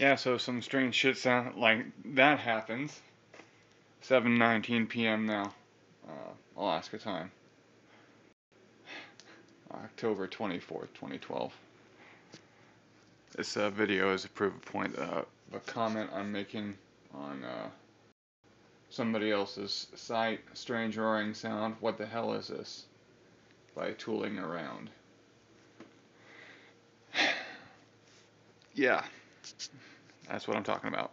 Yeah, so some strange shit sound like that happens. 7:19 p.m. now, Alaska time, October 24th, 2012. This video is a proof point of a comment I'm making on somebody else's site. Strange roaring sound. What the hell is this? By tooling around. Yeah, that's what I'm talking about.